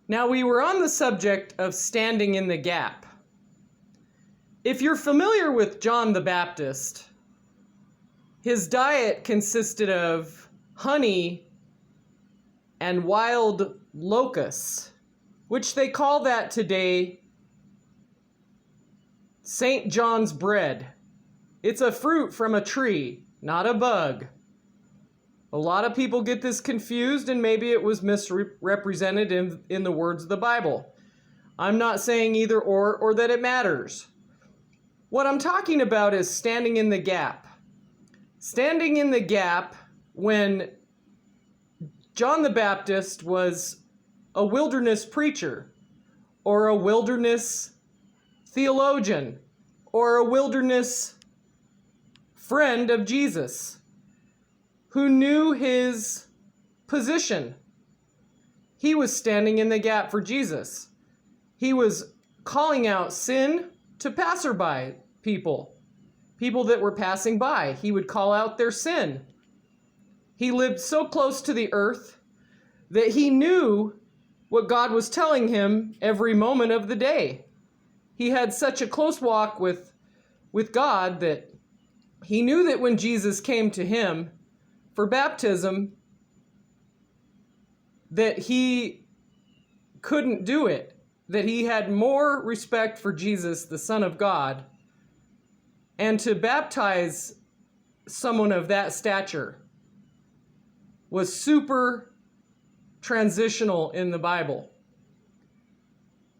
Now, we were on the subject of standing in the gap. If you're familiar with John the Baptist, his diet consisted of honey and wild locusts, which they call that today St. John's bread. It's a fruit from a tree, not a bug. A lot of people get this confused, and maybe it was misrepresented in the words of the Bible. I'm not saying either or that it matters. What I'm talking about is standing in the gap. Standing in the gap when John the Baptist was a wilderness preacher, or a wilderness theologian, or a wilderness friend of Jesus, who knew his position. He was standing in the gap for Jesus. He was calling out sin to passerby people that were passing by. He would call out their sin. He lived so close to the earth that he knew what God was telling him every moment of the day. He had such a close walk with God that he knew that when Jesus came to him for baptism, that he couldn't do it, that he had more respect for Jesus, the Son of God, and to baptize someone of that stature was super transitional in the Bible.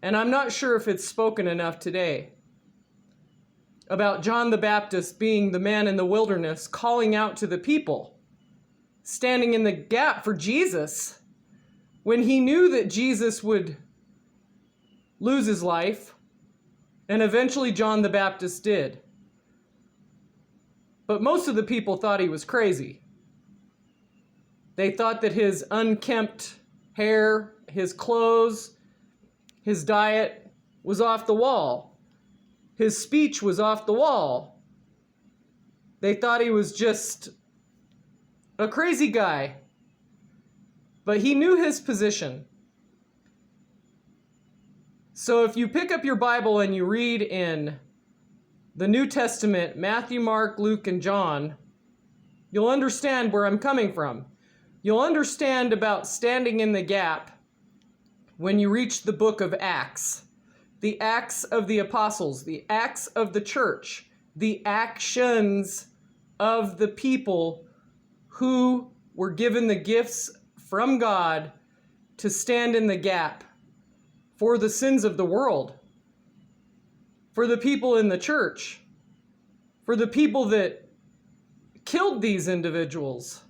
And I'm not sure if it's spoken enough today about John the Baptist being the man in the wilderness calling out to the people, standing in the gap for Jesus when he knew that Jesus would lose his life, and eventually John the Baptist did. But most of the people thought he was crazy. They thought that his unkempt hair, his clothes, his diet was off the wall. His speech was off the wall. They thought he was just a crazy guy. But he knew his position. So if you pick up your Bible and you read in the New Testament, Matthew, Mark, Luke, and John, you'll understand where I'm coming from. You'll understand about standing in the gap when you reach the book of Acts. The Acts of the Apostles, the Acts of the church, the actions of the people who were given the gifts from God to stand in the gap for the sins of the world, for the people in the church, for the people that killed these individuals,